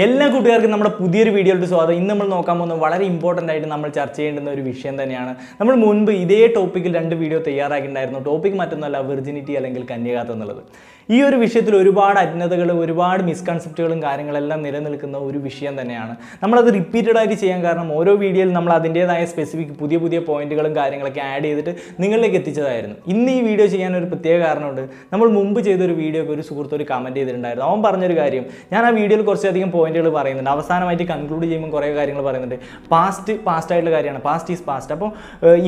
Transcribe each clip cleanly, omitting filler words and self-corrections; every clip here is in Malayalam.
എല്ലാ കൂട്ടുകാർക്കും നമ്മുടെ പുതിയൊരു വീഡിയോയിലോട്ട് സ്വാഗതം. ഇന്ന് നമ്മൾ നോക്കാൻ പോകുന്നത് വളരെ ഇമ്പോർട്ടൻ്റ് ആയിട്ട് നമ്മൾ ചർച്ച ചെയ്യേണ്ടുന്ന ഒരു വിഷയം തന്നെയാണ്. നമ്മൾ മുൻപ് ഇതേ ടോപ്പിക്കിൽ 2 വീഡിയോ തയ്യാറാക്കിയിട്ടുണ്ടായിരുന്നു. ടോപ്പിക് മറ്റൊന്നുമല്ല, വിർജിനിറ്റി അല്ലെങ്കിൽ കന്യകാത്വം എന്നുള്ളത്. ഈ ഒരു വിഷയത്തിൽ ഒരുപാട് അജ്ഞതകൾ, ഒരുപാട് മിസ്കൺസെപ്റ്റുകളും കാര്യങ്ങളെല്ലാം നിലനിൽക്കുന്ന ഒരു വിഷയം തന്നെയാണ്. നമ്മളത് റിപ്പീറ്റഡ് ആയിട്ട് ചെയ്യാൻ കാരണം ഓരോ വീഡിയോയിൽ നമ്മൾ അതിൻ്റേതായ സ്പെസിഫിക് പുതിയ പോയിന്റുകളും കാര്യങ്ങളൊക്കെ ആഡ് ചെയ്തിട്ട് നിങ്ങളിലേക്ക് എത്തിച്ചതായിരുന്നു. ഇന്ന് ഈ വീഡിയോ ചെയ്യാൻ ഒരു പ്രത്യേക കാരണമുണ്ട്. നമ്മൾ മുമ്പ് ചെയ്തൊരു വീഡിയോക്ക് ഒരു സുഹൃത്ത് ഒരു കമൻറ്റ് ചെയ്തിട്ടുണ്ടായിരുന്നു. അവൻ പറഞ്ഞൊരു കാര്യം, ഞാൻ ആ വീഡിയോയിൽ കുറച്ചധികം പോയിന്റുകൾ പറയുന്നുണ്ട്. അവസാനമായിട്ട് കൺക്ലൂഡ് ചെയ്യുമ്പോൾ കുറേ കാര്യങ്ങൾ പറയുന്നുണ്ട്. പാസ്റ്റ് ആയിട്ടുള്ള കാര്യമാണ്, പാസ്റ്റ് ഈസ് പാസ്റ്റ്. അപ്പോൾ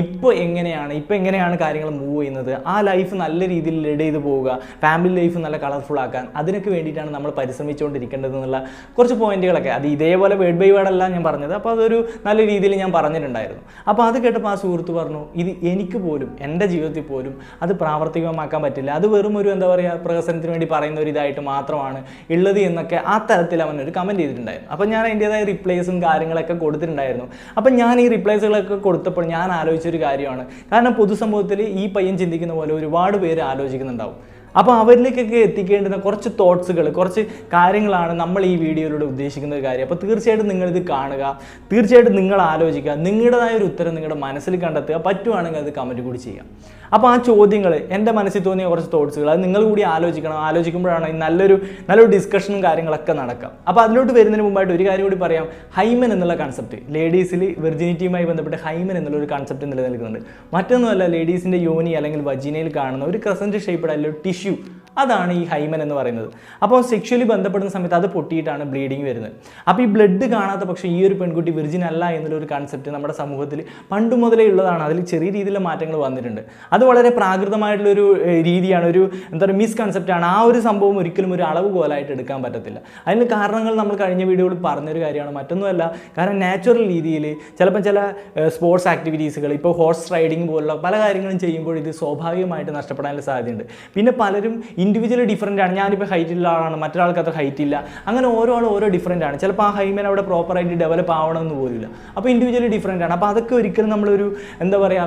ഇപ്പോൾ എങ്ങനെയാണ് കാര്യങ്ങൾ മൂവ് ചെയ്യുന്നത്, ആ ലൈഫ് നല്ല രീതിയിൽ ലീഡ് ചെയ്ത് പോവുക, ഫാമിലി ലൈഫ് നല്ല കളർഫുൾ ആക്കാൻ, അതിനൊക്കെ വേണ്ടിയിട്ടാണ് നമ്മൾ പരിശ്രമിച്ചുകൊണ്ടിരിക്കേണ്ടത് എന്നുള്ള കുറച്ച് പോയിന്റുകളൊക്കെ. അത് ഇതേപോലെ വേർഡ് ബൈ വേർഡ് അല്ല ഞാൻ പറഞ്ഞത്. അപ്പോൾ അതൊരു നല്ല രീതിയിൽ ഞാൻ പറഞ്ഞിട്ടുണ്ടായിരുന്നു. അപ്പോൾ അത് കേട്ടപ്പോൾ ആ സുഹൃത്ത് പറഞ്ഞു, ഇത് എനിക്ക് പോലും എൻ്റെ ജീവിതത്തിൽ പോലും അത് പ്രാവർത്തികമാക്കാൻ പറ്റില്ല, അത് വെറും ഒരു പ്രഹസനത്തിന് വേണ്ടി പറയുന്ന ഒരു ഇതായിട്ട് മാത്രമാണ് ഉള്ളത് എന്നൊക്കെ ആ തരത്തിൽ അവൻ ഒരു കമൻറ്റ് ചെയ്തിട്ടുണ്ടായിരുന്നു. അപ്പോൾ ഞാൻ അതിൻ്റേതായ റിപ്ലൈസും കാര്യങ്ങളൊക്കെ കൊടുത്തിട്ടുണ്ടായിരുന്നു. അപ്പം ഞാൻ ഈ റിപ്ലൈസുകളൊക്കെ കൊടുത്തപ്പോൾ ഞാൻ ആലോചിച്ചൊരു കാര്യമാണ്. കാരണം പൊതുസമൂഹത്തിൽ ഈ പയ്യൻ ചിന്തിക്കുന്ന പോലെ ഒരുപാട് പേര് ആലോചിക്കുന്നുണ്ടാവും. അപ്പോൾ അവരിലേക്കൊക്കെ എത്തിക്കേണ്ടുന്ന കുറച്ച് തോട്ട്സുകൾ, കുറച്ച് കാര്യങ്ങളാണ് നമ്മൾ ഈ വീഡിയോയിലൂടെ ഉദ്ദേശിക്കുന്ന ഒരു കാര്യം. അപ്പോൾ തീർച്ചയായിട്ടും നിങ്ങളിത് കാണുക, തീർച്ചയായിട്ടും നിങ്ങൾ ആലോചിക്കുക, നിങ്ങളുടേതായ ഒരു ഉത്തരം നിങ്ങളുടെ മനസ്സിൽ കണ്ടെത്തുക, പറ്റുവാണെങ്കിൽ അത് കമൻറ്റ് കൂടി ചെയ്യാം. അപ്പോൾ ആ ചോദ്യങ്ങൾ, എൻ്റെ മനസ്സിൽ തോന്നിയ കുറച്ച് തോട്ട്സുകൾ, അത് നിങ്ങൾ കൂടി ആലോചിക്കുമ്പോഴാണ് നല്ലൊരു ഡിസ്കഷനും കാര്യങ്ങളൊക്കെ നടക്കാം. അപ്പോൾ അതിലോട്ട് വരുന്നതിന് മുമ്പായിട്ട് ഒരു കാര്യം കൂടി പറയാം. ഹൈമൻ എന്നുള്ള കൺസെപ്റ്റ്, ലേഡീസിൽ വെർജിനിറ്റിയുമായി ബന്ധപ്പെട്ട് ഹൈമൻ എന്നുള്ളൊരു കൺസെപ്റ്റ് നിലനിൽക്കുന്നുണ്ട്. മറ്റൊന്നുമല്ല, ലേഡീസിൻ്റെ യോനി അല്ലെങ്കിൽ വജീനയിൽ കാണുന്ന ഒരു ക്രസൻറ്റ് ഷേപ്പ്ഡ് അല്ലെങ്കിൽ ടിഷ്യൂ, അതാണ് ഈ ഹൈമൻ എന്ന് പറയുന്നത്. അപ്പോൾ സെക്ഷുവലി ബന്ധപ്പെടുന്ന സമയത്ത് അത് പൊട്ടിയിട്ടാണ് ബ്ലീഡിങ് വരുന്നത്. അപ്പോൾ ഈ ബ്ലഡ് കാണാത്ത പക്ഷേ ഈ ഒരു പെൺകുട്ടി വിർജിൻ അല്ല എന്നുള്ളൊരു കൺസെപ്റ്റ് നമ്മുടെ സമൂഹത്തിൽ പണ്ട് മുതലേ ഉള്ളതാണ്. അതിൽ ചെറിയ രീതിയിലുള്ള മാറ്റങ്ങൾ വന്നിട്ടുണ്ട്. അത് വളരെ പ്രാകൃതമായിട്ടുള്ളൊരു രീതിയാണ്, ഒരു മിസ്കൺസെപ്റ്റാണ്. ആ ഒരു സംഭവം ഒരിക്കലും ഒരു അളവുകോലായിട്ട് എടുക്കാൻ പറ്റത്തില്ല. അതിന് കാരണങ്ങൾ നമ്മൾ കഴിഞ്ഞ വീഡിയോയിൽ പറഞ്ഞൊരു കാര്യമാണ്, മറ്റൊന്നുമല്ല. കാരണം നാച്ചുറൽ രീതിയിൽ ചിലപ്പോൾ ചില സ്പോർട്സ് ആക്ടിവിറ്റീസുകൾ, ഇപ്പോൾ ഹോഴ്സ് റൈഡിങ് പോലുള്ള പല കാര്യങ്ങളും ചെയ്യുമ്പോൾ ഇത് സ്വാഭാവികമായിട്ട് നഷ്ടപ്പെടാനുള്ള സാധ്യതയുണ്ട്. പിന്നെ പലരും ഇൻഡിവിജ്വലി ഡിഫറൻ്റ് ആണ്. ഞാനിപ്പോൾ ഹൈറ്റുള്ള ആളാണ്, മറ്റൊരാൾക്ക് അത്ര ഹൈറ്റ് ഇല്ല. അങ്ങനെ ഓരോ ആളും ഓരോ ഡിഫറൻ്റ് ആണ്. ചിലപ്പോൾ ആ ഹൈമൻ അവിടെ പ്രോപ്പറായിട്ട് ഡെവലപ്പ് ആവണമെന്ന് പോലില്ല. അപ്പോൾ ഇൻഡിവിജ്വലി ഡിഫറൻ്റ് ആണ്. അപ്പോൾ അതൊക്കെ ഒരിക്കലും നമ്മളൊരു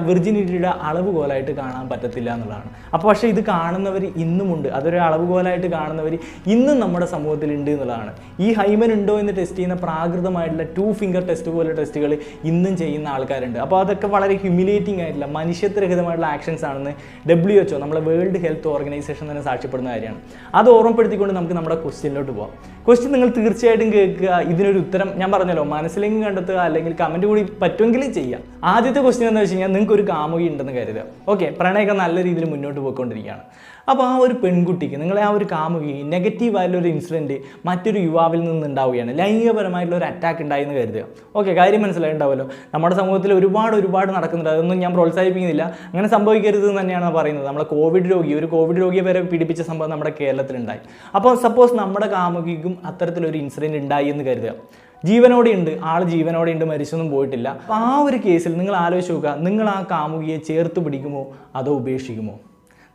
വിർജിനിറ്റിയുടെ അളവുകോലായിട്ട് കാണാൻ പറ്റത്തില്ല എന്നുള്ളതാണ്. അപ്പോൾ പക്ഷേ ഇത് കാണുന്നവർ ഇന്നുമുണ്ട്. അതൊരു അളവുകോലായിട്ട് കാണുന്നവർ ഇന്നും നമ്മുടെ സമൂഹത്തിലുണ്ട് എന്നുള്ളതാണ്. ഈ ഹൈമൻ ഉണ്ടോ എന്ന് ടെസ്റ്റ് ചെയ്യുന്ന പ്രാകൃതമായിട്ടുള്ള 2 ഫിംഗർ ടെസ്റ്റ് പോലെ ടെസ്റ്റുകൾ ഇന്നും ചെയ്യുന്ന ആൾക്കാരുണ്ട്. അപ്പോൾ അതൊക്കെ വളരെ ഹ്യൂമിലേറ്റിംഗ് ആയിട്ടുള്ള മനുഷ്യത്വരഹിതമായിട്ടുള്ള ആക്ഷൻസ് ആണെന്ന് WHO, നമ്മളെ വേൾഡ് ഹെൽത്ത് ഓർഗനൈസേഷൻ തന്നെ സാക്ഷ്യപ്പെടുന്ന കാര്യമാണ്. അത് ഓർമ്മപ്പെടുത്തിക്കൊണ്ട് നമുക്ക് നമ്മുടെ ക്വസ്റ്റ്യനിലോട്ട് പോകാം. ക്വസ്റ്റ്യൻ നിങ്ങൾ തീർച്ചയായിട്ടും കേൾക്കുക. ഇതിനൊരു ഉത്തരം ഞാൻ പറഞ്ഞല്ലോ, മനസ്സിലെങ്കിലും കണ്ടെത്തുക, അല്ലെങ്കിൽ കമൻറ്റ് കൂടി പറ്റുമെങ്കിൽ ചെയ്യുക. ആദ്യത്തെ ക്വസ്റ്റ്യൻ എന്താ വെച്ച് കഴിഞ്ഞാൽ, നിങ്ങൾക്ക് ഒരു കാമുകി ഉണ്ടെന്ന് കരുതുക. ഓക്കെ, പ്രണയമൊക്കെ നല്ല രീതിയിൽ മുന്നോട്ട് പോയിക്കൊണ്ടിരിക്കുകയാണ്. അപ്പോൾ ആ ഒരു പെൺകുട്ടിക്ക്, നിങ്ങളെ ആ ഒരു കാമുകി നെഗറ്റീവായിട്ടുള്ളൊരു ഇൻസിഡൻറ്റ് മറ്റൊരു യുവാവിൽ നിന്നുണ്ടാവുകയാണ്, ലൈംഗികപരമായിട്ടുള്ള ഒരു അറ്റാക്ക് ഉണ്ടായെന്ന് കരുതുക. ഓക്കെ, കാര്യം മനസ്സിലായിട്ടുണ്ടാവുമല്ലോ. നമ്മുടെ സമൂഹത്തിൽ ഒരുപാട് നടക്കുന്നുണ്ട്. അതൊന്നും ഞാൻ പ്രോത്സാഹിപ്പിക്കുന്നില്ല, അങ്ങനെ സംഭവിക്കരുത് എന്ന് തന്നെയാണ് പറയുന്നത്. നമ്മളെ ഒരു കോവിഡ് രോഗിയെ വരെ പീഡിപ്പിച്ച സംഭവം നമ്മുടെ കേരളത്തിലുണ്ടായി. അപ്പോൾ സപ്പോസ് നമ്മുടെ കാമുകിക്കും അത്തരത്തിലൊരു ഇൻസിഡൻറ്റ് ഉണ്ടായി എന്ന് കരുതുക. ജീവനോടെ ഉണ്ട്, മരിച്ചൊന്നും പോയിട്ടില്ല. അപ്പോൾ ആ ഒരു കേസിൽ നിങ്ങൾ ആലോചിച്ച് നോക്കുക, നിങ്ങൾ ആ കാമുകിയെ ചേർത്ത് പിടിക്കുമോ അതോ ഉപേക്ഷിക്കുമോ?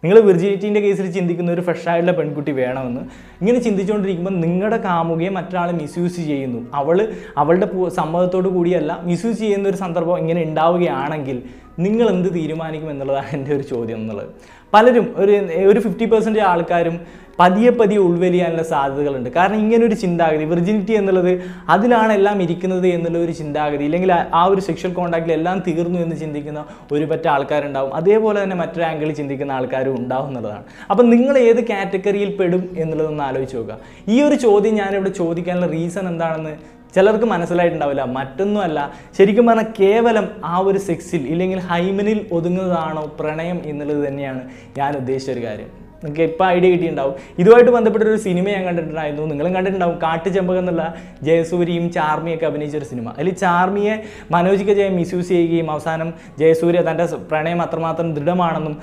നിങ്ങൾ വിർജിനിറ്റീൻ്റെ കേസിൽ ചിന്തിക്കുന്ന ഒരു ഫ്രഷ് ആയിട്ടുള്ള പെൺകുട്ടി വേണമെന്ന് ഇങ്ങനെ ചിന്തിച്ചുകൊണ്ടിരിക്കുമ്പോൾ നിങ്ങളുടെ കാമുകിയെ മറ്റൊരാളെ മിസ്യൂസ് ചെയ്യുന്നു, അവളുടെ സമ്മതത്തോടു കൂടിയല്ല മിസ്യൂസ് ചെയ്യുന്ന ഒരു സന്ദർഭം ഇങ്ങനെ ഉണ്ടാവുകയാണെങ്കിൽ നിങ്ങൾ എന്ത് തീരുമാനിക്കും എന്നുള്ളതാണ് എൻ്റെ ഒരു ചോദ്യം എന്നുള്ളത്. പലരും ഒരു 50% ആൾക്കാരും പതിയെ ഉൾവലിയാനുള്ള സാധ്യതകളുണ്ട്. കാരണം ഇങ്ങനൊരു ചിന്താഗതി, വിർജിനിറ്റി എന്നുള്ളത് അതിലാണ് എല്ലാം ഇരിക്കുന്നത് എന്നുള്ള ഒരു ചിന്താഗതി, ഇല്ലെങ്കിൽ ആ ഒരു സെക്ഷൽ കോൺടാക്റ്റിൽ എല്ലാം തീർന്നു എന്ന് ചിന്തിക്കുന്ന ഒരു പറ്റ ആൾക്കാരുണ്ടാവും. അതേപോലെ തന്നെ മറ്റൊരു ആംഗിളിൽ ചിന്തിക്കുന്ന ആൾക്കാരും ഉണ്ടാവും എന്നുള്ളതാണ്. അപ്പം നിങ്ങൾ ഏത് കാറ്റഗറിയിൽ പെടും എന്നുള്ളതൊന്ന് ആലോചിച്ച് നോക്കുക. ഈ ഒരു ചോദ്യം ഞാനിവിടെ ചോദിക്കാനുള്ള റീസൺ എന്താണെന്ന് ചിലർക്ക് മനസ്സിലായിട്ടുണ്ടാവില്ല. മറ്റൊന്നുമല്ല, ശരിക്കും പറഞ്ഞാൽ കേവലം ആ ഒരു സെക്സിൽ ഇല്ലെങ്കിൽ ഹൈമനിൽ ഒതുങ്ങുന്നതാണോ പ്രണയം എന്നുള്ളത് തന്നെയാണ് ഞാൻ ഉദ്ദേശിച്ച ഒരു കാര്യം. നിങ്ങൾക്ക് ഇപ്പോൾ ഐഡിയ കിട്ടിയിട്ടുണ്ടാവും. ഇതുമായിട്ട് ബന്ധപ്പെട്ടൊരു സിനിമ ഞാൻ കണ്ടിട്ടുണ്ടായിരുന്നു, നിങ്ങളും കണ്ടിട്ടുണ്ടാവും. കാട്ടുചെമ്പകം എന്നുള്ള ജയസൂര്യയും ചാർമിയൊക്കെ അഭിനയിച്ചൊരു സിനിമ. അതിൽ ചാർമിയെ മനോജിക ജയം മിസ്യൂസ് ചെയ്യുകയും അവസാനം ജയസൂര്യ തൻ്റെ പ്രണയം അത്രമാത്രം ദൃഢമാണെന്നും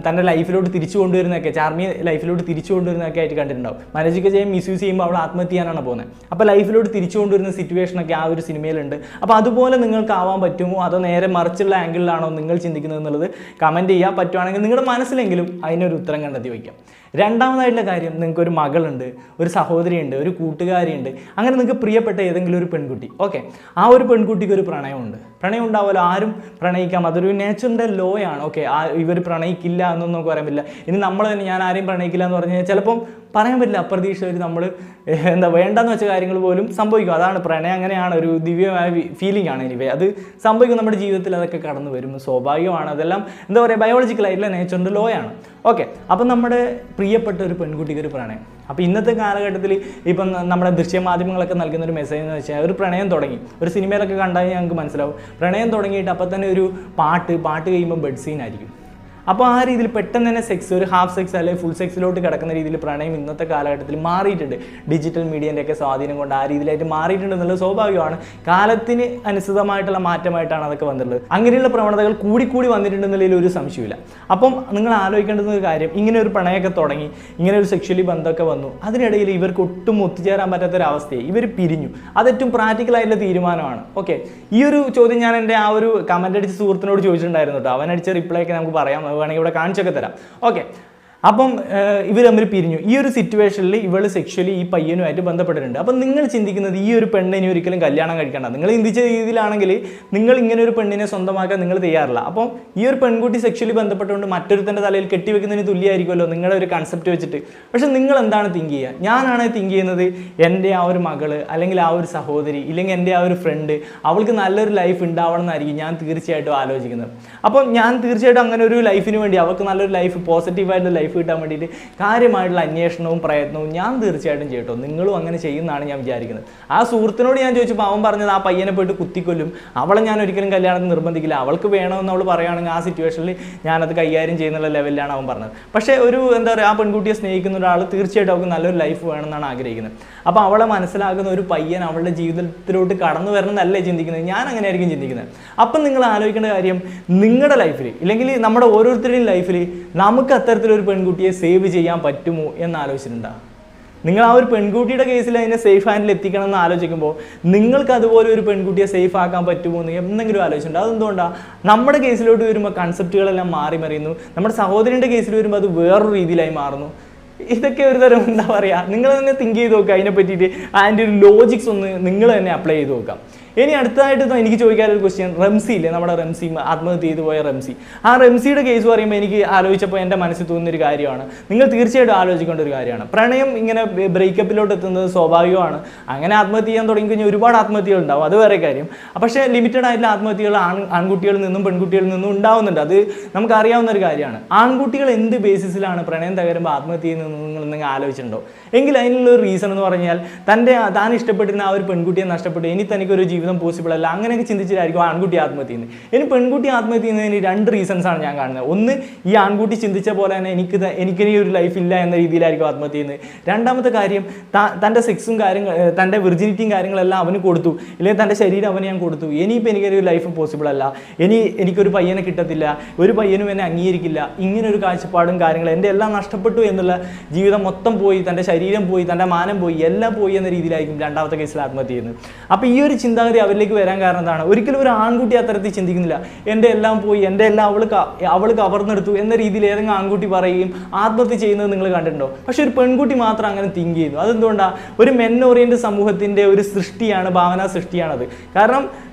തൻ്റെ ലൈഫിലോട്ട് തിരിച്ചു കൊണ്ടുവരുന്നതൊക്കെ, ചാർമിയെ ലൈഫിലോട്ട് തിരിച്ചു കൊണ്ടുവരുന്നതൊക്കെ ആയിട്ട് കണ്ടിട്ടുണ്ടാവും. മനോജിക ജയം മിസ്യൂസ് ചെയ്യുമ്പോൾ അവൾ ആത്മഹത്യ ചെയ്യാനാണ് പോകുന്നത്. അപ്പോൾ ലൈഫിലോട്ട് തിരിച്ചു കൊണ്ടുവരുന്ന സിറ്റുവേഷനൊക്കെ ആ ഒരു സിനിമയിലുണ്ട്. അപ്പോൾ അതുപോലെ നിങ്ങൾക്ക് ആവാൻ പറ്റുമോ അതോ നേരെ മറിച്ചുള്ള ആംഗിളിലാണോ നിങ്ങൾ ചിന്തിക്കുന്നത് എന്നുള്ളത് കമൻറ്റ് ചെയ്യാൻ പറ്റുവാണെങ്കിൽ നിങ്ങളുടെ മനസ്സിലെങ്കിലും അതിനൊരു ഉത്തരം കണ്ടെത്തി വയ്ക്കാം. രണ്ടാമതായിട്ടുള്ള കാര്യം, നിങ്ങൾക്കൊരു മകളുണ്ട്, ഒരു സഹോദരിയുണ്ട്, ഒരു കൂട്ടുകാരിയുണ്ട്, അങ്ങനെ നിങ്ങൾക്ക് പ്രിയപ്പെട്ട ഏതെങ്കിലും ഒരു പെൺകുട്ടി. ഓക്കെ, ആ ഒരു പെൺകുട്ടിക്ക് ഒരു പ്രണയമുണ്ട്. പ്രണയം ഉണ്ടാവുമല്ലോ, ആരും പ്രണയിക്കാം, അതൊരു നേച്ചറിൻ്റെ ലോ ആണ്. ഓക്കെ, ഇവർ പ്രണയിക്കില്ല എന്നൊന്നും നമുക്ക് പറയാൻ പറ്റില്ല. ഇനി നമ്മൾ തന്നെ ഞാൻ ആരെയും പ്രണയിക്കില്ല എന്ന് പറഞ്ഞു കഴിഞ്ഞാൽ ചിലപ്പം പറയാൻ പറ്റില്ല, അപ്രതീക്ഷിതമായിട്ട് നമ്മൾ എന്താ വേണ്ടെന്ന് വെച്ച കാര്യങ്ങൾ പോലും സംഭവിക്കും. അതാണ് പ്രണയം, അങ്ങനെയാണ്, ഒരു ദിവ്യമായ ഫീലിംഗ് ആണ്. എനിവേ അത് സംഭവിക്കും നമ്മുടെ ജീവിതത്തിൽ, അതൊക്കെ കടന്നു വരും, സ്വാഭാവികമാണ്. അതെല്ലാം എന്താ പറയുക, ബയോളജിക്കലായിട്ടുള്ള നേച്ചറിൻ്റെ ലോ ആണ്. ഓക്കെ, അപ്പം നമ്മുടെ പ്രിയപ്പെട്ട ഒരു പെൺകുട്ടിക്ക് ഒരു പ്രണയം. അപ്പോൾ ഇന്നത്തെ കാലഘട്ടത്തിൽ ഇപ്പം നമ്മുടെ ദൃശ്യമാധ്യമങ്ങളൊക്കെ നൽകുന്ന ഒരു മെസ്സേജ് എന്ന് വെച്ചാൽ, ഒരു പ്രണയം തുടങ്ങി, ഒരു സിനിമയിലൊക്കെ കണ്ടാൽ ഞങ്ങൾക്ക് മനസ്സിലാവും, പ്രണയം തുടങ്ങിയിട്ട് അപ്പം തന്നെ ഒരു പാട്ട് കഴിയുമ്പോൾ ബെഡ് സീൻ ആയിരിക്കും. അപ്പോൾ ആ രീതിയിൽ പെട്ടെന്ന് തന്നെ സെക്സ്, ഒരു ഹാഫ് സെക്സ് അല്ലെങ്കിൽ ഫുൾ സെക്സിലോട്ട് കിടക്കുന്ന രീതിയിൽ പ്രണയം ഇന്നത്തെ കാലഘട്ടത്തിൽ മാറിയിട്ടുണ്ട്. ഡിജിറ്റൽ മീഡിയൻ്റെയൊക്കെ സ്വാധീനം കൊണ്ട് ആ രീതിയിലായിട്ട് മാറിയിട്ടുണ്ട് എന്നുള്ളത് സ്വാഭാവികമാണ്. കാലത്തിന് അനുസൃതമായിട്ടുള്ള മാറ്റമായിട്ടാണ് അതൊക്കെ വന്നിട്ടുള്ളത്. അങ്ങനെയുള്ള പ്രവണതകൾ കൂടി വന്നിട്ടുണ്ടെന്നുള്ളതിൽ ഒരു സംശയമില്ല. അപ്പം നിങ്ങൾ ആലോചിക്കേണ്ടുന്ന ഒരു കാര്യം, ഇങ്ങനെ ഒരു പ്രണയമൊക്കെ തുടങ്ങി, ഇങ്ങനെ ഒരു സെക്ഷലി ബന്ധമൊക്കെ വന്നു, അതിനിടയിൽ ഇവർക്ക് ഒട്ടും ഒത്തുചേരാൻ പറ്റാത്തൊരവസ്ഥയെ ഇവർ പിരിഞ്ഞു. അതേറ്റവും പ്രാക്ടിക്കലായിട്ടുള്ള തീരുമാനമാണ്. ഓക്കെ, ഈ ഒരു ചോദ്യം ഞാൻ എൻ്റെ ആ ഒരു കമൻ്റ് അടിച്ച സുഹൃത്തിനോട് ചോദിച്ചിട്ടുണ്ടായിരുന്നു കേട്ടോ. അവനടിച്ച റിപ്ലൈ ഒക്കെ നമുക്ക് പറയാം, വേണമെങ്കിൽ ഇവിടെ കാണിച്ചൊക്കെ തരാം. ഓക്കെ, അപ്പം ഇവർ തമ്മിൽ പിരിഞ്ഞു. ഈ ഒരു സിറ്റുവേഷനിൽ ഇവൾ സെക്ഷലി ഈ പയ്യനുമായിട്ട് ബന്ധപ്പെട്ടിട്ടുണ്ട്. അപ്പം നിങ്ങൾ ചിന്തിക്കുന്നത്, ഈ ഒരു പെണ്ണിനെ ഒരിക്കലും കല്യാണം കഴിക്കേണ്ട, നിങ്ങൾ ചിന്തിച്ച രീതിയിലാണെങ്കിൽ നിങ്ങൾ ഇങ്ങനെ ഒരു പെണ്ണിനെ സ്വന്തമാക്കാൻ നിങ്ങൾ തയ്യാറില്ല. അപ്പം ഈ ഒരു പെൺകുട്ടി സെക്ഷലി ബന്ധപ്പെട്ടുകൊണ്ട് മറ്റൊരുത്തൻ്റെ തലയിൽ കെട്ടിവെക്കുന്നതിന് തുല്യമായിരിക്കുമല്ലോ നിങ്ങളുടെ ഒരു കൺസെപ്റ്റ് വെച്ചിട്ട്. പക്ഷെ നിങ്ങൾ എന്താണ് തിങ്ക് ചെയ്യുക? ഞാനാണ് തിങ്ക് ചെയ്യുന്നത്, എൻ്റെ ആ ഒരു മകള് അല്ലെങ്കിൽ ആ ഒരു സഹോദരി ഇല്ലെങ്കിൽ എൻ്റെ ആ ഒരു ഫ്രണ്ട്, അവൾക്ക് നല്ലൊരു ലൈഫ് ഉണ്ടാവണം എന്നായിരിക്കും ഞാൻ തീർച്ചയായിട്ടും ആലോചിക്കുന്നത്. അപ്പം ഞാൻ തീർച്ചയായിട്ടും അങ്ങനെ ഒരു ലൈഫിന് വേണ്ടി, അവൾക്ക് നല്ലൊരു ലൈഫ്, പോസിറ്റീവായിട്ടുള്ള ലൈഫ് കിട്ടാൻ വേണ്ടിയിട്ട് കാര്യമായിട്ടുള്ള അന്വേഷണവും പ്രയത്നവും ഞാൻ തീർച്ചയായിട്ടും ചെയ്യട്ടോ. നിങ്ങളും അങ്ങനെ ചെയ്യുന്നതാണ് ഞാൻ വിചാരിക്കുന്നത്. ആ സുഹൃത്തിനോട് ഞാൻ ചോദിച്ചപ്പോൾ അവൻ പറഞ്ഞത്, ആ പയ്യനെ പോയിട്ട് കുത്തിക്കൊല്ലും, അവളെ ഞാൻ ഒരിക്കലും കല്യാണത്തിന് നിർബന്ധിക്കില്ല, അവൾക്ക് വേണമെന്ന് അവൾ പറയുകയാണെങ്കിൽ ആ സിറ്റുവേഷനിൽ ഞാനത് കൈകാര്യം ചെയ്യുന്നുള്ള ലെവലിലാണ് അവൻ പറഞ്ഞത്. പക്ഷേ ഒരു എന്താ പറയുക, ആ പെൺകുട്ടിയെ സ്നേഹിക്കുന്ന ഒരാൾ തീർച്ചയായിട്ടും അവൾക്ക് നല്ലൊരു ലൈഫ് വേണമെന്നാണ് ആഗ്രഹിക്കുന്നത്. അപ്പോൾ അവളെ മനസ്സിലാക്കുന്ന ഒരു പയ്യൻ അവളുടെ ജീവിതത്തിലോട്ട് കടന്നു വരണമെന്നല്ലേ ചിന്തിക്കുന്നത്. ഞാൻ അങ്ങനെ ആയിരിക്കും ചിന്തിക്കുന്നത്. അപ്പം നിങ്ങൾ ആലോചിക്കേണ്ട കാര്യം, നിങ്ങളുടെ ലൈഫിൽ ഇല്ലെങ്കിൽ നമ്മുടെ ഓരോരുത്തരുടെയും ലൈഫിൽ നമുക്ക് അത്തരത്തിലൊരു പെൺകുട്ടിയെ സേവ് ചെയ്യാൻ പറ്റുമോ എന്ന് ആലോചിച്ചിട്ടുണ്ടോ? നിങ്ങൾ ആ ഒരു പെൺകുട്ടിയുടെ കേസിൽ അതിനെ സേഫ് ഹാൻഡിൽ എത്തിക്കണം എന്ന് ആലോചിക്കുമ്പോൾ നിങ്ങൾക്ക് അതുപോലെ ഒരു പെൺകുട്ടിയെ സേഫ് ആക്കാൻ പറ്റുമോ എന്ന് എന്തെങ്കിലും ആലോചിച്ചിട്ടുണ്ട്? അതെന്തുകൊണ്ടാണ്? നമ്മുടെ കേസിലോട്ട് വരുമ്പോൾ കൺസെപ്റ്റുകളെല്ലാം മാറി മറിയുന്നു, നമ്മുടെ സഹോദരൻ്റെ കേസിൽ വരുമ്പോൾ അത് വേറൊരു രീതിയിലായി മാറുന്നു. ഇതൊക്കെ ഒരു തരം എന്താ പറയുക, നിങ്ങൾ തന്നെ തിങ്ക് ചെയ്ത് നോക്കുക അതിനെ പറ്റിയിട്ട്. അതിൻ്റെ ഒരു ലോജിക്സ് ഒന്ന് നിങ്ങൾ തന്നെ അപ്ലൈ ചെയ്ത് നോക്കാം. ഇനി അടുത്തതായിട്ട് എനിക്ക് ചോദിക്കാനൊരു ക്വസ്റ്റ്യൻ, റംസി ഇല്ലേ, നമ്മുടെ റംസി, ആത്മഹത്യ ചെയ്തു പോയ റംസി. ആ റംസിയുടെ കേസ് പറയുമ്പോൾ എനിക്ക് ആലോചിച്ചപ്പോൾ എൻ്റെ മനസ്സിൽ തോന്നുന്നൊരു കാര്യമാണ്, നിങ്ങൾ തീർച്ചയായിട്ടും ആലോചിക്കേണ്ട ഒരു കാര്യമാണ്. പ്രണയം ഇങ്ങനെ ബ്രേക്കപ്പിലോട്ട് എത്തുന്നത് സ്വാഭാവികമാണ്. അങ്ങനെ ആത്മഹത്യ ചെയ്യാൻ തുടങ്ങിക്കഴിഞ്ഞാൽ ഒരുപാട് ആത്മഹത്യകൾ ഉണ്ടാവും, അത് വേറെ കാര്യം. പക്ഷേ ലിമിറ്റഡ് ആയിട്ടുള്ള ആത്മഹത്യകൾ ആൺകുട്ടികളിൽ നിന്നും പെൺകുട്ടികളിൽ നിന്നും ഉണ്ടാവുന്നുണ്ട്. അത് നമുക്കറിയാവുന്ന ഒരു കാര്യമാണ്. ആൺകുട്ടികൾ എന്ത് ബേസിസിലാണ് പ്രണയം തകരുമ്പോൾ ആത്മഹത്യ ചെയ്യുന്നത് നിങ്ങൾ എന്തെങ്കിലും ആലോചിച്ചിട്ടുണ്ടോ? എങ്കിൽ അതിനുള്ള ഒരു റീസൺ എന്ന് പറഞ്ഞാൽ, താൻ ഇഷ്ടപ്പെട്ടിരുന്ന ആ ഒരു പെൺകുട്ടിയെ നഷ്ടപ്പെട്ടു, ഇനി തനിക്കൊരു ജീവിതം പോസിബിൾ അല്ല, അങ്ങനെയൊക്കെ ചിന്തിച്ചിട്ടായിരിക്കും ആൺകുട്ടി ആത്മഹത്യ ചെയ്യുന്നത്. ഇനി പെൺകുട്ടി ആത്മഹത്യ ചെയ്യുന്നതിന് രണ്ട് റീസൺസ് ആണ് ഞാൻ കാണുന്നത്. ഒന്ന്, ഈ ആൺകുട്ടി ചിന്തിച്ച പോലെ തന്നെ എനിക്കിനി ഒരു ലൈഫ് ഇല്ല എന്ന രീതിയിലായിരിക്കും ആത്മഹത്യ ചെയ്യുന്നത്. രണ്ടാമത്തെ കാര്യം, തൻ്റെ സെക്സും തൻ്റെ വിർജിനിറ്റിയും കാര്യങ്ങളെല്ലാം അവന് കൊടുത്തു, ഇല്ലെങ്കിൽ തൻ്റെ ശരീരം അവന് ഞാൻ കൊടുത്തു, ഇനിയിപ്പോൾ എനിക്കൊരു ലൈഫ് പോസിബിൾ അല്ല, എനിക്കൊരു പയ്യനെ കിട്ടത്തില്ല, ഒരു പയ്യനും എന്നെ അംഗീകരിക്കില്ല, ഇങ്ങനൊരു കാഴ്ചപ്പാടും കാര്യങ്ങളും, എൻ്റെ എല്ലാം നഷ്ടപ്പെട്ടു എന്നുള്ള, ജീവിതം മൊത്തം പോയി, തൻ്റെ ശരീരം പോയി, തൻ്റെ മാനം പോയി, എല്ലാം പോയി എന്ന രീതിയിലായിരിക്കും രണ്ടാമത്തെ കേസിൽ ആത്മഹത്യ ചെയ്യുന്നത്. അപ്പോൾ ഈ ഒരു ചിന്താഗതി അവരിലേക്ക് വരാൻ കാരണം എന്താണ്? ഒരിക്കലും ഒരു ആൺകുട്ടി അത്തരത്തിൽ ചിന്തിക്കുന്നില്ല, എൻ്റെ എല്ലാം പോയി, എൻ്റെ എല്ലാം അവൾ കവർന്നെടുത്തു എന്ന രീതിയിൽ ഏതെങ്കിലും ആൺകുട്ടി പറയുകയും ആത്മഹത്യ ചെയ്യുന്നത് നിങ്ങൾ കണ്ടിട്ടുണ്ടോ? പക്ഷെ ഒരു പെൺകുട്ടി മാത്രം അങ്ങനെ തിങ്ക് ചെയ്യുന്നു. അതെന്തുകൊണ്ടാണ്? ഒരു മെൻ ഓറിയൻറ്റഡ് സമൂഹത്തിൻ്റെ ഒരു സൃഷ്ടിയാണ്, ഭാവനാ സൃഷ്ടിയാണത്. കാരണം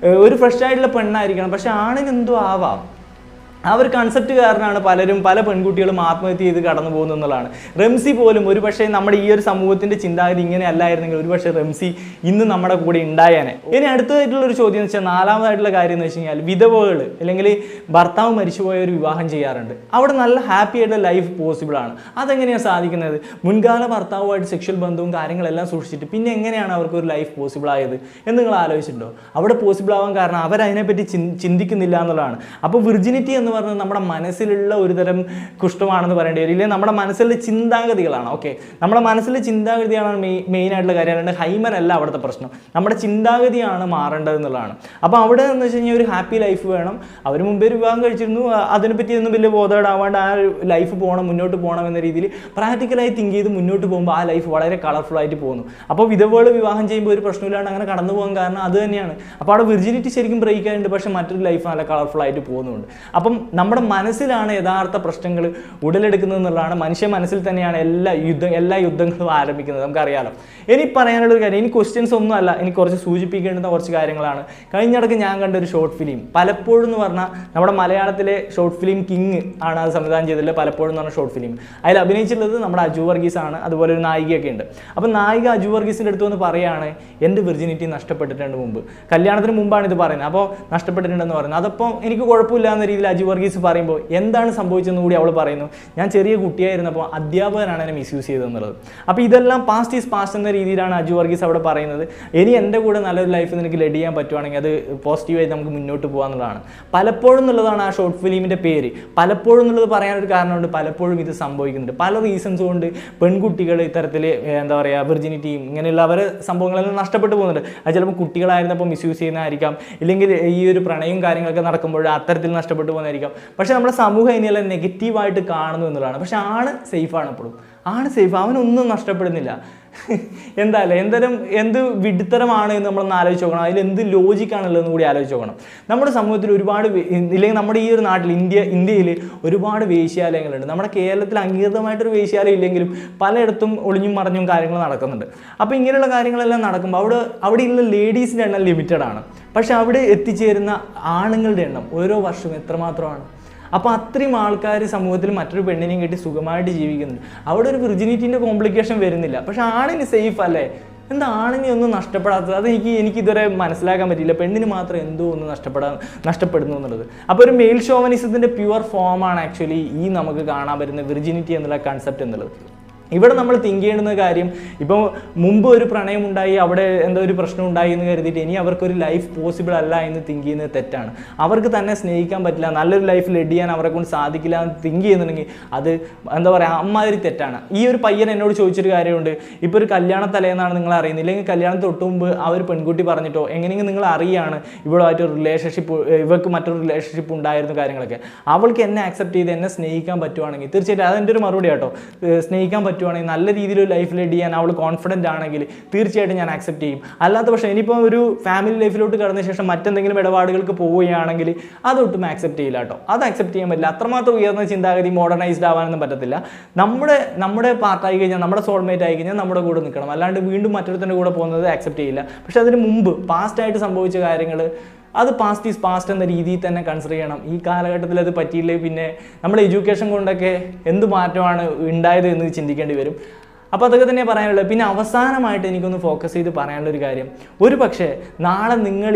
ഒരു ഫ്രഷ് ആയിട്ടുള്ള പെണ്ണായിരിക്കണം, പക്ഷെ ആണിനെന്തോ ആവാം. ആ ഒരു കൺസെപ്റ്റ് കാരണമാണ് പല പെൺകുട്ടികളും ആത്മഹത്യ ചെയ്ത് കടന്നു പോകുന്നു എന്നുള്ളതാണ്. റംസി പോലും ഒരു പക്ഷേ നമ്മുടെ ഈ ഒരു സമൂഹത്തിൻ്റെ ചിന്താഗതി ഇങ്ങനെ അല്ലായിരുന്നെങ്കിൽ ഒരു പക്ഷേ റംസി ഇന്ന് നമ്മുടെ കൂടെ ഉണ്ടായേനെ. ഇനി അടുത്തതായിട്ടുള്ളൊരു ചോദ്യം എന്ന് വെച്ചാൽ, നാലാമതായിട്ടുള്ള കാര്യം എന്ന് വെച്ച് കഴിഞ്ഞാൽ, വിധവകൾ അല്ലെങ്കിൽ ഭർത്താവ് മരിച്ചുപോയ ഒരു വിവാഹം ചെയ്യാറുണ്ട്. അവിടെ നല്ല ഹാപ്പി ആയിട്ടുള്ള ലൈഫ് പോസിബിളാണ്. അതെങ്ങനെയാണ് സാധിക്കുന്നത്? മുൻകാല ഭർത്താവുമായിട്ട് സെക്ഷൽ ബന്ധവും കാര്യങ്ങളെല്ലാം സൂക്ഷിച്ചിട്ട് പിന്നെ എങ്ങനെയാണ് അവർക്കൊരു ലൈഫ് പോസിബിൾ ആയത് എന്ന് നിങ്ങൾ ആലോചിച്ചിട്ടുണ്ടോ? അവിടെ പോസിബിൾ ആവാൻ കാരണം അവരതിനെപ്പറ്റി ചിന്തിക്കുന്നില്ല എന്നുള്ളതാണ്. അപ്പോൾ വിർജിനിറ്റി എന്ന് പറഞ്ഞത് നമ്മുടെ മനസ്സിലുള്ള ഒരു തരം കുഷ്ഠമാണെന്ന് പറയേണ്ടി വരും, ഇല്ലെങ്കിൽ നമ്മുടെ മനസ്സിലെ ചിന്താഗതികളാണ്. ഓക്കെ, നമ്മുടെ മനസ്സിലെ ചിന്താഗതിയാണ് മെയിൻ ആയിട്ടുള്ള കാര്യം. അല്ലാണ്ട് ഹൈമൻ അല്ല അവിടുത്തെ പ്രശ്നം, നമ്മുടെ ചിന്താഗതിയാണ് മാറേണ്ടത് എന്നുള്ളതാണ്. അപ്പോൾ അവിടെ എന്ന് വെച്ച് കഴിഞ്ഞാൽ ഒരു ഹാപ്പി ലൈഫ് വേണം. അവർ മുമ്പേ ഒരു വിവാഹം കഴിച്ചിരുന്നു, അതിനെപ്പറ്റി ഒന്നും വലിയ ബോധേഡാവാണ്ട് ആ ലൈഫ് മുന്നോട്ട് പോകണം എന്ന രീതിയിൽ പ്രാക്ടിക്കലായി തിങ്ക് ചെയ്ത് മുന്നോട്ട് പോകുമ്പോൾ ആ ലൈഫ് വളരെ കളർഫുൾ ആയിട്ട് പോകുന്നു. അപ്പോൾ വിധവകൾ വിവാഹം ചെയ്യുമ്പോൾ ഒരു പ്രശ്നമില്ലാണ്ട് അങ്ങനെ കടന്നു പോകാൻ കാരണം അത് തന്നെയാണ്. അപ്പോൾ അവിടെ വിർജിനിറ്റി ശരിക്കും ബ്രേക്ക് ആയിട്ടുണ്ട്, പക്ഷേ മറ്റൊരു ലൈഫ് നല്ല കളർഫുൾ ആയിട്ട് പോകുന്നുണ്ട്. അപ്പം നമ്മുടെ മനസ്സിലാണ് യഥാർത്ഥ പ്രശ്നങ്ങൾ ഉടലെടുക്കുന്നത് എന്നുള്ളതാണ്. മനുഷ്യ മനസ്സിൽ തന്നെയാണ് എല്ലാ യുദ്ധങ്ങളും ആരംഭിക്കുന്നത്, നമുക്കറിയാലോ. ഇനി പറയാനുള്ളൊരു കാര്യം, ഇനി ക്വസ്റ്റ്യൻസ് ഒന്നും അല്ല, എനിക്ക് കുറച്ച് സൂചിപ്പിക്കേണ്ടുന്ന കുറച്ച് കാര്യങ്ങളാണ്. കഴിഞ്ഞിടയ്ക്ക് ഞാൻ കണ്ട ഒരു ഷോർട്ട് ഫിലിം, പലപ്പോഴും എന്ന് പറഞ്ഞാൽ നമ്മുടെ മലയാളത്തിലെ ഷോർട്ട് ഫിലിം കിങ് ആണ് അത് സംവിധാനം ചെയ്തിട്ടുള്ളത്. പലപ്പോഴും എന്ന് പറഞ്ഞ ഷോർട്ട് ഫിലിം അതിൽ അഭിനയിച്ചിട്ടുള്ളത് നമ്മുടെ അജു വർഗീസ് ആണ്. അതുപോലെ ഒരു നായികയൊക്കെ ഉണ്ട്. അപ്പം നായിക അജു വർഗീസിൻ്റെ അടുത്ത് വന്ന് പറയുകയാണ്, എൻ്റെ വിർജിനിറ്റി നഷ്ടപ്പെട്ടിട്ടുണ്ട് മുമ്പ്, കല്യാണത്തിന് മുമ്പാണ് ഇത് പറയുന്നത്. അപ്പോൾ നഷ്ടപ്പെട്ടിട്ടുണ്ടെന്ന് പറയുന്നത്. അതപ്പോൾ എനിക്ക് കുഴപ്പമില്ല എന്ന രീതിയിൽ അജു വർഗീസ് പറയുമ്പോൾ എന്താണ് സംഭവിച്ചതെന്ന് കൂടി അവൾ പറയുന്നു. ഞാൻ ചെറിയ കുട്ടിയായിരുന്നപ്പോൾ അധ്യാപകനാണ് എന്നെ മിസ്യൂസ് ചെയ്തതെന്നുള്ളത്. അപ്പോൾ ഇതെല്ലാം പാസ്റ്റ് ഈസ് പാസ്റ്റ് എന്ന രീതിയിലാണ് അജു വർഗീസ് അവിടെ പറയുന്നത്. ഇനി എൻ്റെ കൂടെ നല്ലൊരു ലൈഫ് നിനക്ക് ലീഡ് ചെയ്യാൻ പറ്റുവാണെങ്കിൽ അത് പോസിറ്റീവായി നമുക്ക് മുന്നോട്ട് പോകാമെന്നുള്ളതാണ്. പലപ്പോഴും എന്നുള്ളതാണ് ആ ഷോർട്ട് ഫിലിമിൻ്റെ പേര്. പലപ്പോഴും എന്നുള്ളത് പറയാനൊരു കാരണമുണ്ട്. പലപ്പോഴും ഇത് സംഭവിക്കുന്നുണ്ട്. പല റീസൺസ് കൊണ്ട് പെൺകുട്ടികൾ ഇത്തരത്തിൽ എന്താ പറയുക, വിർജിനിറ്റിയും ഇങ്ങനെയുള്ള അവരെ സംഭവങ്ങളെല്ലാം നഷ്ടപ്പെട്ടു പോകുന്നുണ്ട്. അത് ചിലപ്പോൾ കുട്ടികളായിരുന്നപ്പോൾ മിസ്യൂസ് ചെയ്യുന്നതായിരിക്കാം, ഇല്ലെങ്കിൽ ഈ ഒരു പ്രണയവും കാര്യങ്ങളൊക്കെ നടക്കുമ്പോൾ അത്തരത്തിൽ നഷ്ടപ്പെട്ടു പോകുന്നതായിരിക്കാം. പക്ഷേ നമ്മുടെ സമൂഹം ഇതിനെല്ലാം നെഗറ്റീവായിട്ട് കാണുന്നു എന്നുള്ളതാണ്. പക്ഷേ ആണ് സേഫാണ്, എപ്പോഴും ആണ് സേഫ്, അവനൊന്നും നഷ്ടപ്പെടുന്നില്ല. എന്ത് വിഡിത്തരമാണ് എന്ന് നമ്മളൊന്ന് ആലോചിച്ച് നോക്കണം. അതിൽ എന്ത് ലോജിക്കാണുള്ളതെന്ന് കൂടി ആലോചിച്ച് നോക്കണം. നമ്മുടെ സമൂഹത്തിൽ ഒരുപാട്, ഇല്ലെങ്കിൽ നമ്മുടെ ഈ ഒരു നാട്ടിൽ ഇന്ത്യയിൽ ഒരുപാട് വേശ്യാലയങ്ങളുണ്ട്. നമ്മുടെ കേരളത്തിൽ അംഗീകൃതമായിട്ടൊരു വേശ്യാലയം ഇല്ലെങ്കിലും പലയിടത്തും ഒളിഞ്ഞും മറഞ്ഞും കാര്യങ്ങൾ നടക്കുന്നുണ്ട്. അപ്പോൾ ഇങ്ങനെയുള്ള കാര്യങ്ങളെല്ലാം നടക്കുമ്പോൾ അവിടെയുള്ള ലേഡീസിൻ്റെ എണ്ണം ലിമിറ്റഡ് ആണ്. പക്ഷെ അവിടെ എത്തിച്ചേരുന്ന ആണുങ്ങളുടെ എണ്ണം ഓരോ വർഷവും എത്രമാത്രമാണ്. അപ്പോൾ അത്രയും ആൾക്കാർ സമൂഹത്തിൽ മറ്റൊരു പെണ്ണിനെയും കെട്ടി സുഖമായിട്ട് ജീവിക്കുന്നുണ്ട്. അവിടെ ഒരു വിർജിനിറ്റീൻ്റെ കോംപ്ലിക്കേഷൻ വരുന്നില്ല. പക്ഷെ ആണിന് സേഫ് അല്ലേ? എന്താ ആണിനെ ഒന്നും നഷ്ടപ്പെടാത്തത്? അത് എനിക്കിതുവരെ മനസ്സിലാക്കാൻ പറ്റിയില്ല. പെണ്ണിന് മാത്രം എന്തോ ഒന്ന് നഷ്ടപ്പെടുന്നു എന്നുള്ളത്. അപ്പോൾ ഒരു മെയിൽ ഷോവനിസത്തിൻ്റെ പ്യുവർ ഫോമാണ് ആക്ച്വലി ഈ നമുക്ക് കാണാൻ പറ്റുന്ന വിർജിനിറ്റി എന്നുള്ള കൺസെപ്റ്റ് എന്നുള്ളത്. ഇവിടെ നമ്മൾ തിങ്ക് ചെയ്യുന്ന കാര്യം, ഇപ്പോൾ മുമ്പ് ഒരു പ്രണയം ഉണ്ടായി, അവിടെ എന്തോ ഒരു പ്രശ്നം ഉണ്ടായി എന്ന് കരുതിയിട്ട് ഇനി അവർക്കൊരു ലൈഫ് പോസിബിൾ അല്ല എന്ന് തിങ്ക് ചെയ്യുന്നത് തെറ്റാണ്. അവർക്ക് തന്നെ സ്നേഹിക്കാൻ പറ്റില്ല, നല്ലൊരു ലൈഫ് ലീഡ് ചെയ്യാൻ അവരെ കൊണ്ട് സാധിക്കില്ല എന്ന് തിങ്ക് ചെയ്യുന്നുണ്ടെങ്കിൽ അത് എന്താ പറയുക, അമ്മാതിരി തെറ്റാണ്. ഈ ഒരു പയ്യൻ എന്നോട് ചോദിച്ചൊരു കാര്യമുണ്ട്. ഇപ്പോൾ ഒരു കല്യാണ തലേന്നാണ് നിങ്ങൾ അറിയുന്നത്, ഇല്ലെങ്കിൽ കല്യാണത്തിന് തൊട്ട് മുമ്പ് ആ ഒരു പെൺകുട്ടി പറഞ്ഞിട്ടോ എങ്ങനെയെങ്കിലും നിങ്ങൾ അറിയാണ് ഇവളുമായിട്ടൊരു ഇവർക്ക് മറ്റൊരു റിലേഷൻഷിപ്പ് ഉണ്ടായിരുന്നു കാര്യങ്ങളൊക്കെ. അവൾക്ക് എന്നെ ആക്സെപ്റ്റ് ചെയ്ത് എന്നെ സ്നേഹിക്കാൻ പറ്റുവാണെങ്കിൽ തീർച്ചയായിട്ടും അതെൻ്റെ ഒരു മറുപടി കേട്ടോ. സ്നേഹിക്കാൻ പറ്റുവാണെങ്കിൽ, നല്ല രീതിയിൽ ലൈഫ് ലീഡ് ചെയ്യാൻ അവൾ കോൺഫിഡൻ്റ് ആണെങ്കിൽ തീർച്ചയായിട്ടും ഞാൻ ആക്സെപ്റ്റ് ചെയ്യും. അല്ലാത്ത പക്ഷേ ഇനിയിപ്പോൾ ഒരു ഫാമിലി ലൈഫിലോട്ട് കടന്ന ശേഷം മറ്റെന്തെങ്കിലും ഇടപാടുകൾക്ക് പോവുകയാണെങ്കിൽ അതൊട്ടും ആക്സെപ്റ്റ് ചെയ്യില്ല കേട്ടോ. അത് ആക്സെപ്റ്റ് ചെയ്യാൻ പറ്റില്ല. അത്രമാത്രം ഉയർന്ന ചിന്താഗതി, മോഡേണൈസ്ഡ് ആവാനൊന്നും പറ്റത്തില്ല. നമ്മുടെ പാർട്ടായി കഴിഞ്ഞാൽ, നമ്മുടെ സോൾമേറ്റ് ആയി കഴിഞ്ഞാൽ നമ്മുടെ കൂടെ നിൽക്കണം. അല്ലാണ്ട് വീണ്ടും മറ്റൊരുത്തൻ്റെ കൂടെ പോകുന്നത് ആക്സെപ്റ്റ് ചെയ്യില്ല. പക്ഷെ അതിന് മുമ്പ് പാസ്റ്റായിട്ട് സംഭവിച്ച കാര്യങ്ങൾ അത് പാസ്റ്റ് ഈസ് പാസ്റ്റ് എന്ന രീതിയിൽ തന്നെ കൺസിഡർ ചെയ്യണം. ഈ കാലഘട്ടത്തിൽ അത് പറ്റിയില്ലെങ്കിൽ പിന്നെ നമ്മുടെ എഡ്യൂക്കേഷൻ കൊണ്ടൊക്കെ എന്ത് മാറ്റമാണ് ഉണ്ടായത് എന്ന് ചിന്തിക്കേണ്ടി വരും. അപ്പോൾ അതൊക്കെ തന്നെ പറയാനുള്ളത്. പിന്നെ അവസാനമായിട്ട് എനിക്കൊന്ന് ഫോക്കസ് ചെയ്ത് പറയാനുള്ളൊരു കാര്യം, ഒരു പക്ഷേ നാളെ നിങ്ങൾ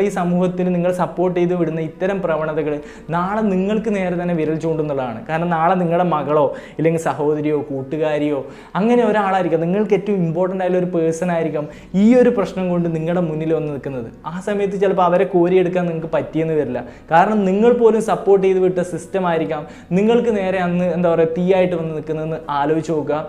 ഈ സമൂഹത്തിന് നിങ്ങൾ സപ്പോർട്ട് ചെയ്ത് വിടുന്ന ഇത്തരം പ്രവണതകൾ നാളെ നിങ്ങൾക്ക് നേരെ തന്നെ വിരൽ ചൂണ്ടുന്നതാണ്. കാരണം നാളെ നിങ്ങളുടെ മകളോ ഇല്ലെങ്കിൽ സഹോദരിയോ കൂട്ടുകാരിയോ അങ്ങനെ ഒരാളായിരിക്കും, നിങ്ങൾക്ക് ഏറ്റവും ഇമ്പോർട്ടൻ്റ് ആയിട്ടുള്ള ഒരു പേഴ്സൺ ആയിരിക്കും ഈ ഒരു പ്രശ്നം കൊണ്ട് നിങ്ങളുടെ മുന്നിൽ വന്ന് നിൽക്കുന്നത്. ആ സമയത്ത് ചിലപ്പോൾ അവരെ കോരിയെടുക്കാൻ നിങ്ങൾക്ക് പറ്റിയെന്ന് വരില്ല. കാരണം നിങ്ങൾ പോലും സപ്പോർട്ട് ചെയ്ത് വിട്ട സിസ്റ്റം ആയിരിക്കാം നിങ്ങൾക്ക് നേരെ അന്ന് എന്താ പറയുക തീയായിട്ട് വന്ന് നിൽക്കുന്നതെന്ന് ആലോചിച്ച് നോക്കുക.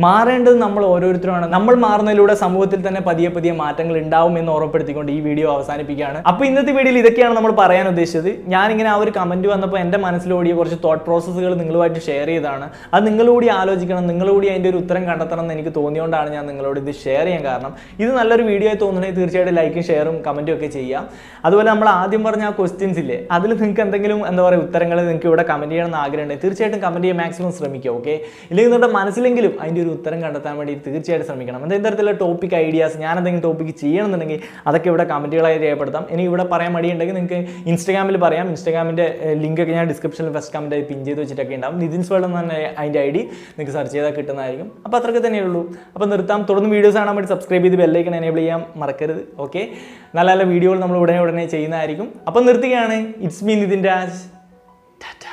മാറേണ്ടത് നമ്മൾ ഓരോരുത്തരുമാണ്. നമ്മൾ മാറുന്നതിലൂടെ സമൂഹത്തിൽ തന്നെ പതിയെ മാറ്റങ്ങൾ ഉണ്ടാവും എന്ന് ഓർമ്മപ്പെടുത്തിക്കൊണ്ട് ഈ വീഡിയോ അവസാനിപ്പിക്കുകയാണ്. അപ്പോൾ ഇന്നത്തെ വീഡിയോയിൽ ഇതൊക്കെയാണ് നമ്മൾ പറയാൻ ഉദ്ദേശിച്ചത്. ഞാനിങ്ങനെ ആ ഒരു കമൻറ്റ് വന്നപ്പോൾ എൻ്റെ മനസ്സിലോടിയ കുറച്ച് തോട്ട് പ്രോസസ്സുകൾ നിങ്ങളുമായിട്ട് ഷെയർ ചെയ്തതാണ്. അത് നിങ്ങളോടി ആലോചിക്കണം, നിങ്ങളോടി അതിൻ്റെ ഒരു ഉത്തരം കണ്ടെത്തണം എന്ന് എനിക്ക് തോന്നിയോണ്ടാണ് ഞാൻ നിങ്ങളോട് ഇത് ഷെയർ ചെയ്യാൻ കാരണം. ഇത് നല്ലൊരു വീഡിയോ ആയി തോന്നുന്നുണ്ടെങ്കിൽ തീർച്ചയായിട്ടും ലൈക്കും ഷെയറും കമൻറ്റും ഒക്കെ ചെയ്യാം. അതുപോലെ നമ്മൾ ആദ്യം പറഞ്ഞ ആ ക്വസ്റ്റ്യൻസ് ഇല്ലേ, അതിൽ നിങ്ങൾക്ക് എന്തെങ്കിലും എന്താ പറയുക ഉത്തരങ്ങൾ നിങ്ങൾക്ക് ഇവിടെ കമൻറ്റ് ചെയ്യണമെന്ന് ആഗ്രഹമുണ്ടെങ്കിൽ തീർച്ചയായിട്ടും കമൻറ്റ് ചെയ്യാൻ മാക്സിമം ശ്രമിക്കുക. ഓക്കെ, ഇല്ലെങ്കിൽ നിങ്ങളുടെ മനസ്സിലെങ്കിലും അതിൻ്റെ ഒരു ഉത്തരം കണ്ടെത്താൻ വേണ്ടി തീർച്ചയായിട്ടും ശ്രമിക്കണം. എന്തെങ്കിലും തരത്തിലുള്ള ടോപ്പിക് ഐഡിയാസ്, ഞാൻ എന്തെങ്കിലും ടോപ്പിക്ക് ചെയ്യണമെന്നുണ്ടെങ്കിൽ അതൊക്കെ ഇവിടെ കമൻറ്റുകളായി രേഖപ്പെടുത്താം. ഇനി ഇവിടെ പറയാൻ മടിയുണ്ടെങ്കിൽ നിങ്ങൾക്ക് ഇൻസ്റ്റാഗ്രാമിൽ പറയാം. ഇൻസ്റ്റാഗ്രാമിൻ്റെ ലിങ്കൊക്കെ ഞാൻ ഡിസ്ക്രിപ്ഷനിൽ ഫസ്റ്റ് കമൻറ്റായി പിൻ ചെയ്ത് വെച്ചിട്ടൊക്കെ ഉണ്ടാവും. നിതിൻസ് വേൾഡ് എന്ന് തന്നെ അതിൻ്റെ ID നിങ്ങൾക്ക് സെർച്ച് ചെയ്താൽ കിട്ടുന്നതായിരിക്കും. അപ്പോൾ അത്രയൊക്കെ തന്നെയുള്ളൂ. അപ്പോൾ നിർത്താം. തുടർന്ന് വീഡിയോസ് കാണാൻ വേണ്ടി സബ്സ്ക്രൈബ് ചെയ്ത് ബെല്ലൈക്കൺ എനേബിൾ ചെയ്യാൻ മറക്കരുത്. ഓക്കെ, നല്ല നല്ല വീഡിയോകൾ നമ്മൾ ഉടനെ ചെയ്യുന്നതായിരിക്കും. അപ്പോൾ നിർത്തുകയാണ്. It's me Nithin Raj. ടാറ്റ.